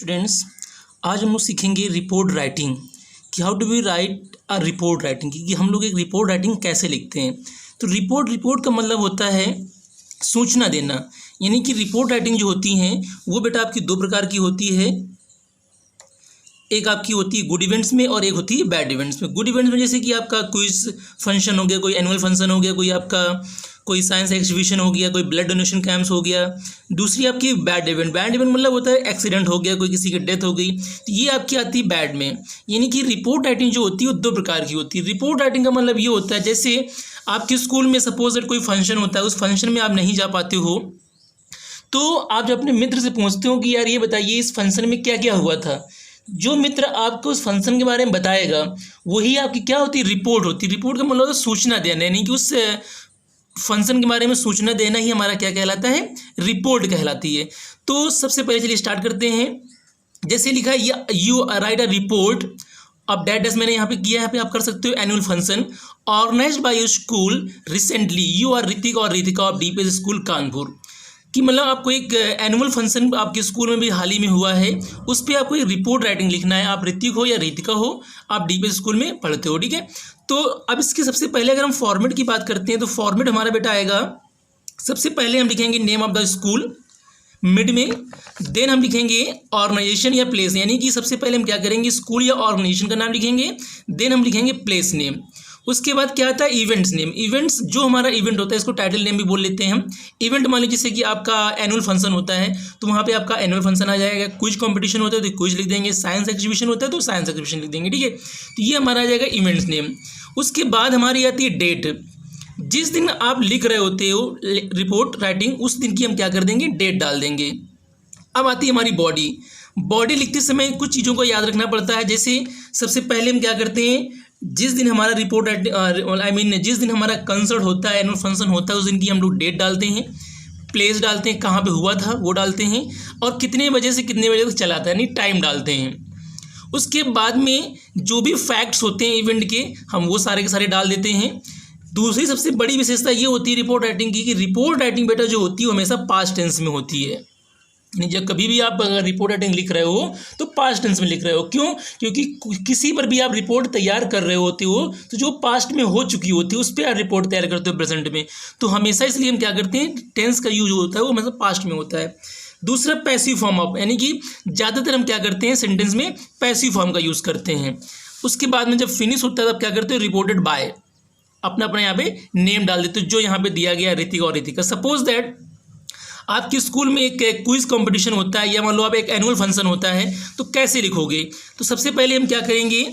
Students, आज हम लोग सीखेंगे रिपोर्ट राइटिंग कि how do we write a report writing कि हम लोग एक रिपोर्ट राइटिंग कैसे लिखते हैं। तो रिपोर्ट का मतलब होता है सूचना देना, यानी कि रिपोर्ट राइटिंग जो होती हैं वो बेटा आपकी दो प्रकार की होती है। एक आपकी होती है गुड इवेंट्स में और एक होती है बैड इवेंट्स में। गुड इवेंट्स में जैसे कि आपका क्विज फंक्शन हो गया, कोई एनुअल फंक्शन हो गया, कोई आपका कोई साइंस एग्जीबिशन हो गया, कोई ब्लड डोनेशन कैंप्स हो गया। दूसरी आपकी बैड इवेंट मतलब होता है एक्सीडेंट हो गया, कोई किसी की डेथ हो गई, तो ये आपकी आती है बैड में। यानी कि रिपोर्ट राइटिंग जो होती है वो दो प्रकार की होती है। रिपोर्ट राइटिंग का मतलब ये होता है जैसे आपके स्कूल में सपोज दैट कोई फंक्शन होता है, उस फंक्शन में आप नहीं जा पाते हो, तो आप जब अपने मित्र से पूछते हो कि यार ये बताइए इस फंक्शन में क्या क्या हुआ था, जो मित्र आपको उस फंक्शन के बारे में बताएगा वही आपकी क्या होती है, रिपोर्ट होती है। रिपोर्ट का मतलब होता है सूचना देना, यानी कि उस फंक्शन के बारे में सूचना देना ही हमारा क्या कहलाता है, रिपोर्ट कहलाती है। तो सबसे पहले चलिए स्टार्ट करते हैं। जैसे लिखा है यू राइट अ रिपोर्ट अब डेट मैंने यहाँ पे किया है, यहाँ पे आप कर सकते हो annual function organized by your school recently, you are Hrithik और Ritika of DPS school Kanpur. कि मतलब आपको एक एनुअल फंक्शन आपके स्कूल में भी हाल ही में हुआ है, उस पर आपको एक रिपोर्ट राइटिंग लिखना है। आप ऋतिक हो या रितिका हो, आप डीपीएस स्कूल में पढ़ते हो, ठीक है। तो अब इसके सबसे पहले अगर हम फॉर्मेट की बात करते हैं तो फॉर्मेट हमारा बेटा आएगा, सबसे पहले हम लिखेंगे name of the school mid में, देन हम लिखेंगे ऑर्गेनाइजेशन या प्लेस, यानी कि सबसे पहले हम क्या करेंगे स्कूल या ऑर्गेनाइजेशन का नाम लिखेंगे, देन हम लिखेंगे प्लेस नेम। उसके बाद क्या आता है इवेंट्स नेम। इवेंट्स जो हमारा इवेंट होता है इसको टाइटल नेम भी बोल लेते हैं हम। इवेंट मान लीजिए जैसे कि आपका एनुअल फंक्शन होता है तो वहाँ पे आपका एनुअल फंक्शन आ जाएगा, क्विज कंपटीशन होता है तो क्विज लिख देंगे, साइंस एग्जीबिशन होता है तो साइंस एग्जीबिशन लिख देंगे, ठीक है। तो ये हमारा आ जाएगा इवेंट्स नेम। उसके बाद हमारी आती है डेट। जिस दिन आप लिख रहे होते हो रिपोर्ट राइटिंग उस दिन की हम क्या कर देंगे, डेट डाल देंगे। अब आती है हमारी बॉडी लिखते समय कुछ चीज़ों को याद रखना पड़ता है। जैसे सबसे पहले हम क्या करते हैं, जिस दिन हमारा रिपोर्ट जिस दिन हमारा कंसर्ट होता है, एनुअल फंक्शन होता है, उस दिन की हम लोग डेट डालते हैं, प्लेस डालते हैं, कहाँ पे हुआ था वो डालते हैं, और कितने बजे से कितने बजे तक चला था यानी टाइम डालते हैं। उसके बाद में जो भी फैक्ट्स होते हैं इवेंट के हम वो सारे के सारे डाल देते हैं। दूसरी सबसे बड़ी विशेषता ये होती है रिपोर्ट राइटिंग की कि रिपोर्ट राइटिंग बेटा जो होती है वो हमेशा पास्ट टेंस में होती है। जब कभी भी आप अगर रिपोर्ट राइटिंग लिख रहे हो तो पास्ट टेंस में लिख रहे हो। क्यों? क्योंकि किसी पर भी आप रिपोर्ट तैयार कर रहे होते हो तो जो पास्ट में हो चुकी होती है उस पर आप रिपोर्ट तैयार करते हो प्रेजेंट में, तो हमेशा इसलिए हम क्या करते हैं टेंस का यूज होता है वो मतलब पास्ट में होता है। दूसरा पैसिव फॉर्म ऑफ, यानी कि ज़्यादातर हम क्या करते हैं सेंटेंस में पैसिव फॉर्म का यूज़ करते हैं। उसके बाद में जब फिनिश होता है तब क्या करते हो, रिपोर्टेड बाय अपना अपना यहाँ पे नेम डाल देते हो जो यहाँ पे दिया गया ऋतिक और रितिका। सपोज दैट आपके स्कूल में एक क्विज कंपटीशन होता है या मान लो आप एक एनुअल फंक्शन होता है तो कैसे लिखोगे। तो सबसे पहले हम क्या करेंगे,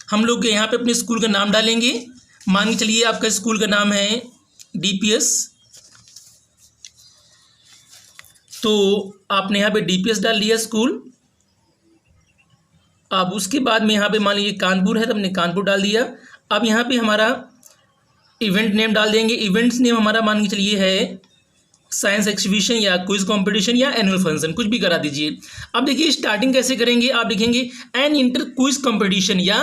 हम लोग यहाँ पे अपने स्कूल का नाम डालेंगे। मान के चलिए आपका स्कूल का नाम है डीपीएस, तो आपने यहाँ पे डीपीएस डाल दिया स्कूल। अब उसके बाद में यहाँ पे मान लीजिए कानपुर है तो हमने कानपुर डाल दिया। अब यहाँ पे हमारा इवेंट नेम डाल देंगे। इवेंट्स नेम हमारा मान के चलिए है साइंस एग्जीबिशन या क्विज कंपटीशन या एनुअल फंक्शन, कुछ भी करा दीजिए। अब देखिए स्टार्टिंग कैसे करेंगे, आप लिखेंगे एन इंटर क्विज कंपटीशन या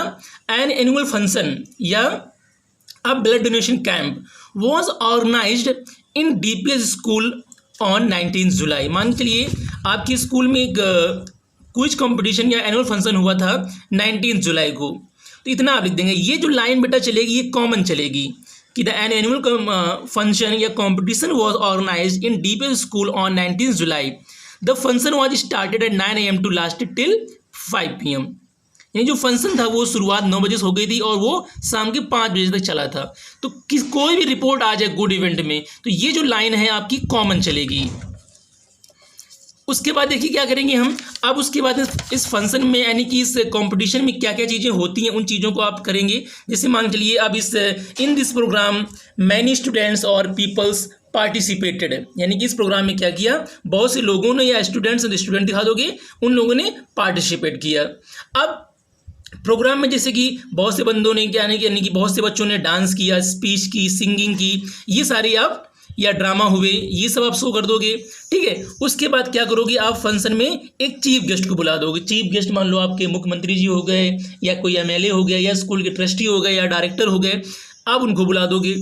एन एनुअल फंक्शन या a blood donation camp was organized in DPS school on 19 July. मान के चलिए आपके स्कूल में एक क्विज कंपटीशन या एनुअल फंक्शन हुआ था 19 जुलाई को, तो इतना आप लिख देंगे। ये जो लाइन बेटा चलेगी ये कॉमन चलेगी कि द एन एनुअल फंक्शन या competition was organized in DPS school on 19 July. The function was started at 9 AM to last till 5 PM। यानी जो फंक्शन था वो शुरुआत 9 बजे से हो गई थी और वो शाम के 5 बजे तक चला था। तो कोई भी रिपोर्ट आ जाए गुड इवेंट में तो ये जो लाइन है आपकी कॉमन चलेगी। उसके बाद देखिए क्या करेंगे हम, अब उसके बाद इस फंक्शन में यानी कि इस कंपटीशन में क्या क्या चीज़ें होती हैं उन चीज़ों को आप करेंगे। जैसे मान चलिए अब in this programme many students और पीपल्स पार्टिसिपेटेड, यानी कि इस प्रोग्राम में क्या किया, बहुत से लोगों ने या स्टूडेंट्स स्टूडेंट दिखा दोगे उन लोगों ने पार्टिसिपेट किया। अब प्रोग्राम में जैसे कि बहुत से बंदों ने क्या यानी कि बहुत से बच्चों ने डांस किया, स्पीच की, सिंगिंग की, ये सारे आप या ड्रामा हुए ये सब आप शो कर दोगे, ठीक है। उसके बाद क्या करोगे, आप फंक्शन में एक चीफ गेस्ट को बुला दोगे। चीफ गेस्ट मान लो आपके मुख्यमंत्री जी हो गए या कोई MLA हो गया या स्कूल के ट्रस्टी हो गए या डायरेक्टर हो गए, आप उनको बुला दोगे।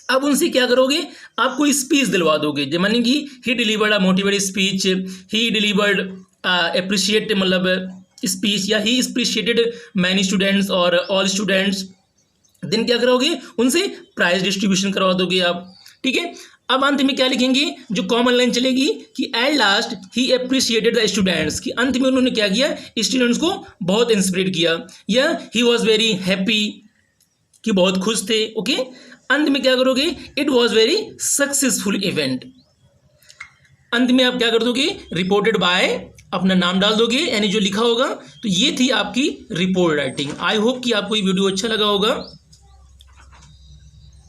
अब उनसे क्या करोगे, आप कोई स्पीच दिलवा दोगे। माने कि he delivered a motivated speech, he delivered appreciate मतलब स्पीच, या ही अप्रिशिएटेड मैनी स्टूडेंट्स और ऑल स्टूडेंट्स, देन क्या करोगे, उनसे प्राइज डिस्ट्रीब्यूशन करवा दोगे आप। ठीक है, अब अंत में क्या लिखेंगे, जो कॉमन लाइन चलेगी कि at last he appreciated the students, कि अंत में उन्होंने क्या किया, स्टूडेंट्स को बहुत इंस्पिरेट किया, या ही वॉज वेरी हैप्पी, कि बहुत खुश थे। ओके, अंत में क्या करोगे, it was very successful event. अंत में आप क्या कर दोगे, रिपोर्टेड बाय अपना नाम डाल दोगे, यानी जो लिखा होगा। तो ये थी आपकी रिपोर्ट राइटिंग। आई होप कि आपको ये वीडियो अच्छा लगा होगा।